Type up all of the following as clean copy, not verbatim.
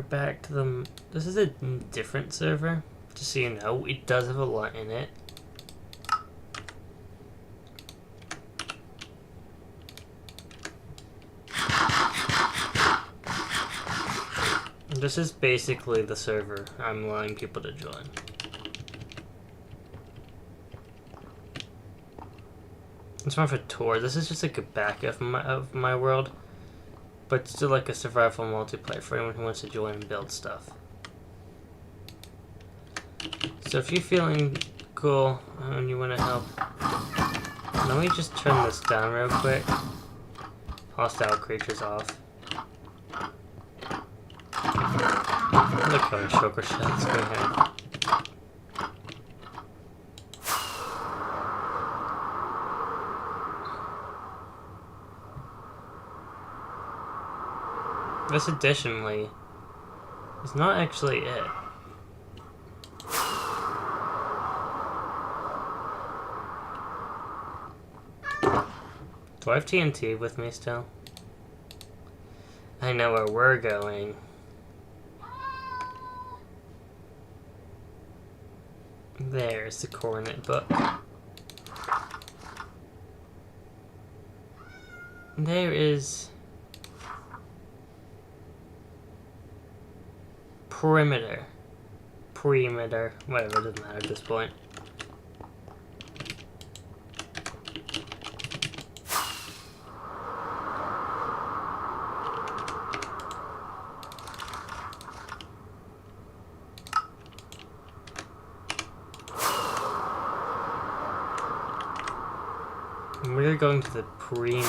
back to the... This is a different server, just so you know. It does have a lot in it. This is basically the server I'm allowing people to join. It's more of a tour. This is just like a backup of my world, but still like a survival multiplayer for anyone who wants to join and build stuff. So if you're feeling cool and you want to help, let me just turn this down real quick. Hostile creatures off. Look how many choker shots we have. This additionally is not actually it. Do I have TNT with me still? I know where we're going. There's the coordinate book. There is perimeter, whatever, it doesn't matter at this point. We're going to the perimeter.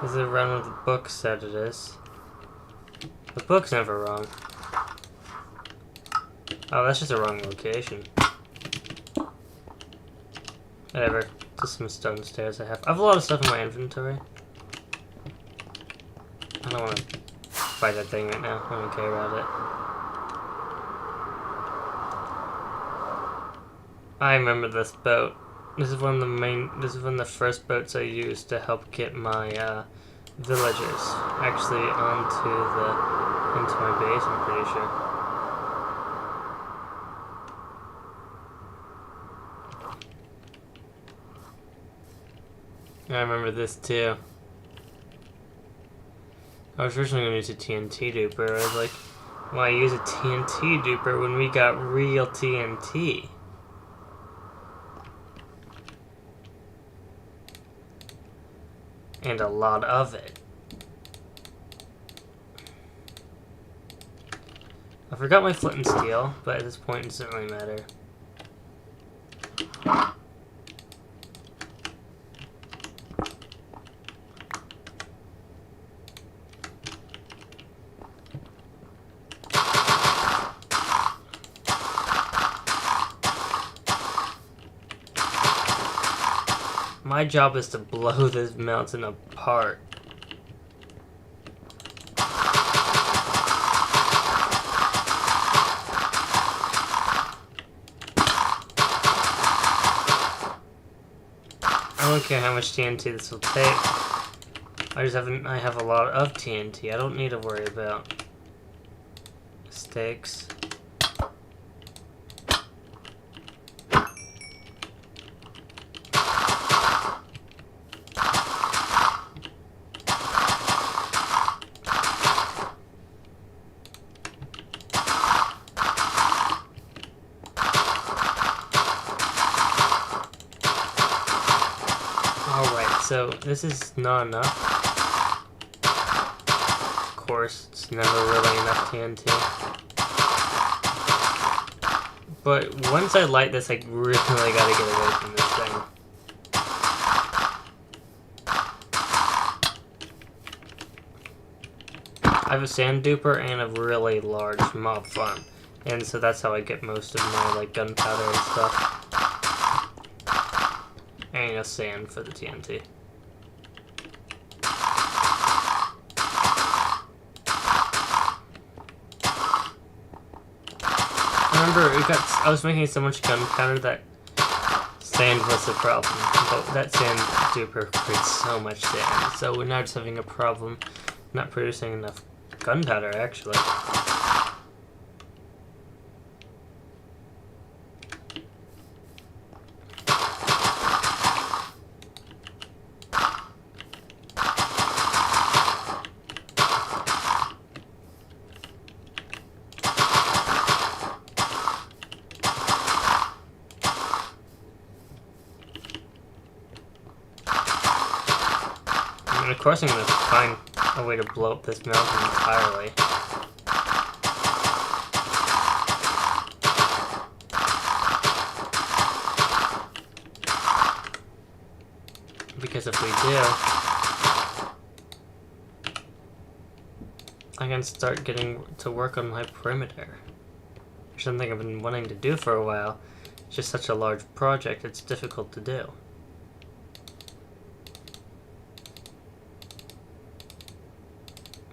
Is it around what the book said it is? The book's never wrong. Oh, that's just a wrong location. Whatever. Just some stone stairs I have. I have a lot of stuff in my inventory. I don't want to fight that thing right now. I don't care about it. I remember this boat. This is one of the first boats I used to help get my villagers actually into my base, I'm pretty sure. I remember this too. I was originally going to use a TNT duper. I was like, why use a TNT duper when we got real TNT? And a lot of it. I forgot my flint and steel, but at this point it doesn't really matter. My job is to blow this mountain apart. I don't care how much TNT this will take. I have a lot of TNT. I don't need to worry about mistakes. So, this is not enough. Of course, it's never really enough TNT. But once I light this, I really gotta get away from this thing. I have a sand duper and a really large mob farm. And so that's how I get most of my like gunpowder and stuff. And a sand for the TNT. remember I was making so much gunpowder that sand was the problem. But that sand duper creates so much sand, so we're now just having a problem not producing enough gunpowder, actually. And of course I'm going to find a way to blow up this mountain entirely. Because if we do, I can start getting to work on my perimeter. Which is something I've been wanting to do for a while. It's just such a large project, it's difficult to do.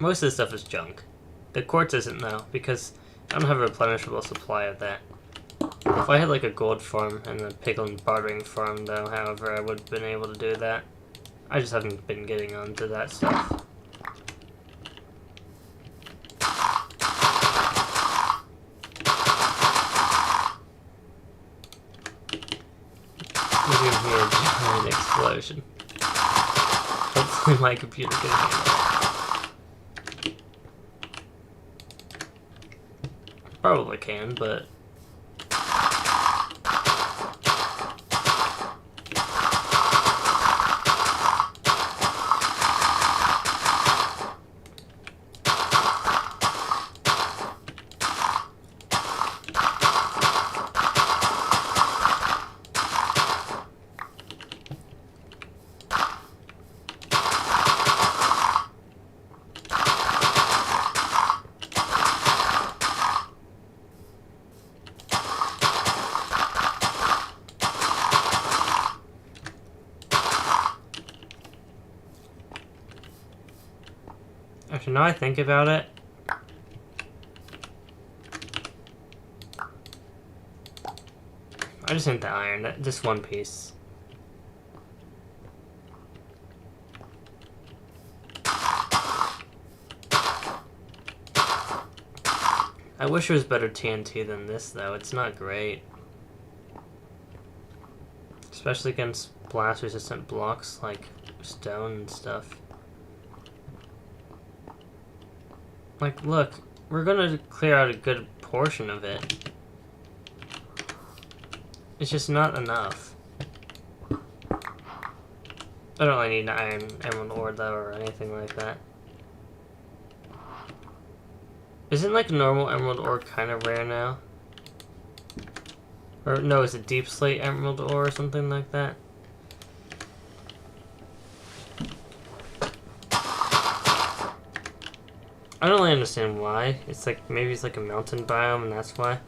Most of this stuff is junk. The quartz isn't though, because I don't have a replenishable supply of that. If I had like a gold farm and a piglin bartering farm though, however, I would have been able to do that. I just haven't been getting onto that stuff. There's gonna be a giant explosion. Hopefully my computer can handle it. Probably can, but... Actually, now I think about it, I just need the iron, just one piece. I wish it was better TNT than this, though. It's not great. Especially against blast-resistant blocks like stone and stuff. Like, look, we're gonna clear out a good portion of it. It's just not enough. I don't really need an iron emerald ore, though, or anything like that. Isn't, like, normal emerald ore kind of rare now? Or, no, is it deep slate emerald ore or something like that? I don't really understand why. It's like, maybe it's like a mountain biome and that's why.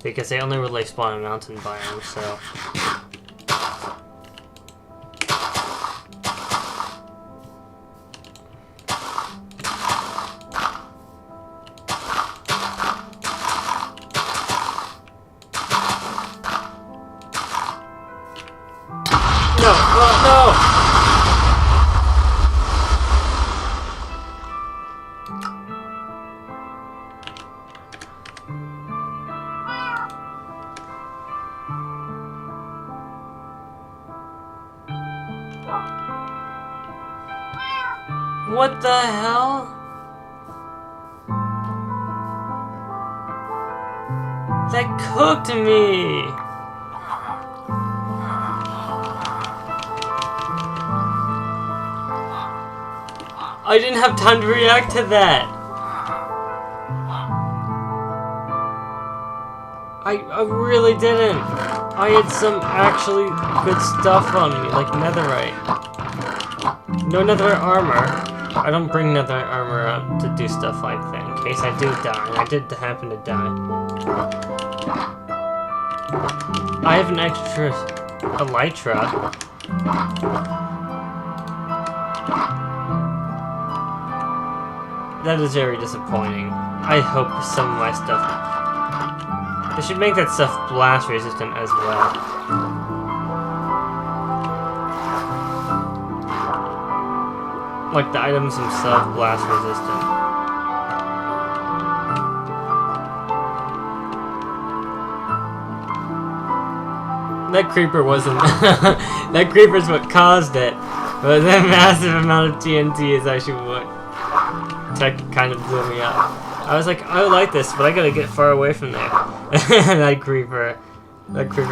Because they only really spawn in mountain biome, so... No! No! What the hell? That cooked me! I didn't have time to react to that! I really didn't! I had some actually good stuff on me, like netherite. No netherite armor. I don't bring netherite armor up to do stuff like that in case I do die, and I did happen to die. I have an extra elytra. That is very disappointing. I hope some of my stuff... They should make that stuff blast resistant as well. Like the items themselves blast resistant. That creeper wasn't. That creeper's what caused it. But that massive amount of TNT is actually what kind of blew me up. I was like, I like this, but I gotta get far away from there. That creeper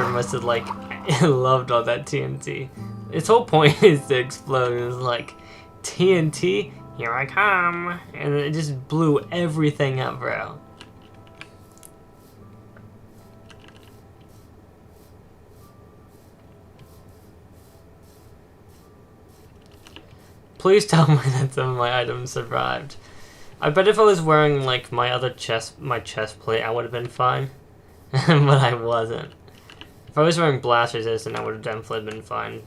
must have like loved all that TNT. Its whole point is to explode. It was like, TNT, here I come, and it just blew everything up, bro. Please tell me that some of my items survived. I bet if I was wearing like my chest plate, I would have been fine. But I wasn't. If I was wearing blast resistant, I would have definitely been fine.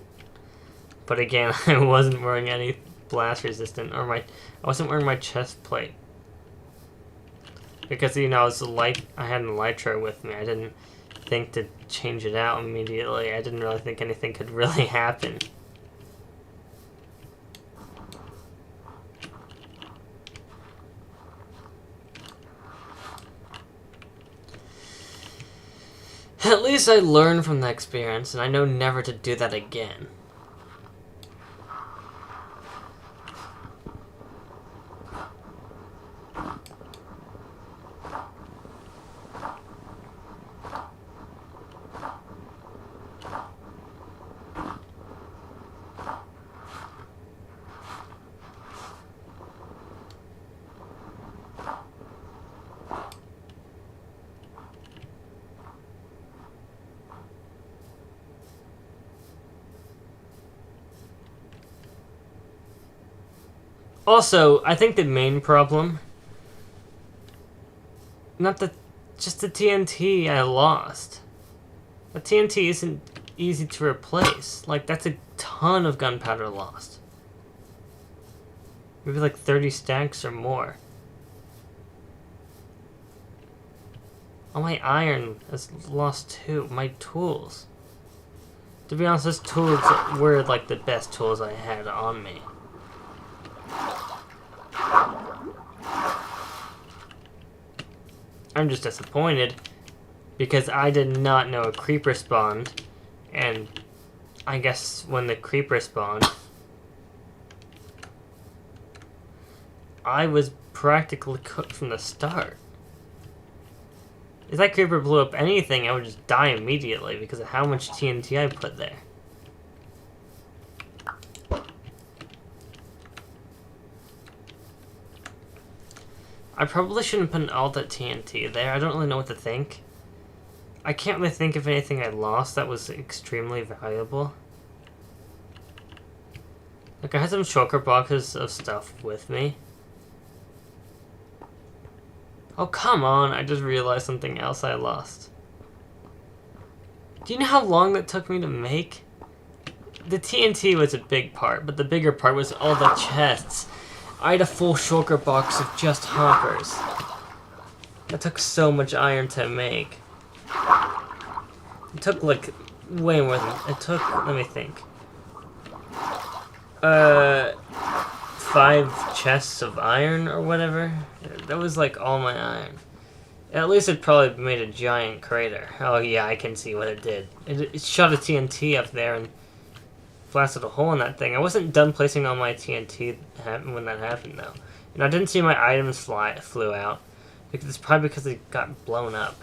But again, I wasn't wearing any blast resistant, or I wasn't wearing my chest plate. Because, you know, I had an Elytra with me. I didn't think to change it out immediately. I didn't really think anything could really happen. At least I learned from the experience, and I know never to do that again. Also, I think the main problem, just the TNT I lost. The TNT isn't easy to replace. Like, that's a ton of gunpowder lost. Maybe like 30 stacks or more. All my iron is lost too. My tools. To be honest, those tools were like the best tools I had on me. I'm just disappointed because I did not know a creeper spawned, and I guess when the creeper spawned, I was practically cooked from the start. If that creeper blew up anything, I would just die immediately because of how much TNT I put there. I probably shouldn't put all that TNT there. I don't really know what to think. I can't really think of anything I lost that was extremely valuable. Like, I had some shulker boxes of stuff with me. Oh, come on. I just realized something else I lost. Do you know how long that took me to make? The TNT was a big part, but the bigger part was all the chests. I had a full shulker box of just hoppers. That took so much iron to make. It took, like, way more than... It took... Let me think. 5 chests of iron or whatever. That was, like, all my iron. At least it probably made a giant crater. Oh, yeah, I can see what it did. It shot a TNT up there and blasted a hole in that thing. I wasn't done placing all my TNT when that happened, though. And I didn't see my items flew out. It's probably because they got blown up.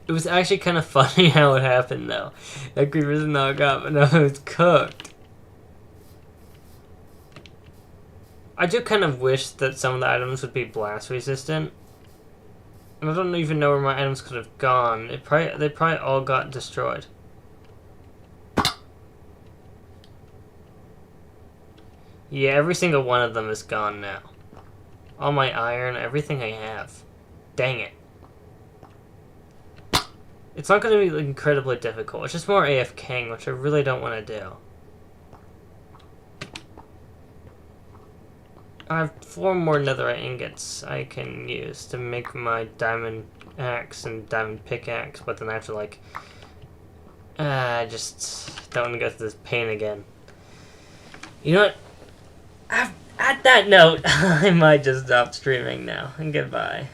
It was actually kind of funny how it happened, though. That creeper's knocked up and I was cooked. I do kind of wish that some of the items would be blast resistant. And I don't even know where my items could have gone. They probably all got destroyed. Yeah, every single one of them is gone now. All my iron, everything I have. Dang it. It's not going to be incredibly difficult. It's just more AFKing, which I really don't want to do. I have 4 more netherite ingots I can use to make my diamond axe and diamond pickaxe, but then I have to, like... I just don't want to go through this pain again. You know what? At that note, I might just stop streaming now, and goodbye.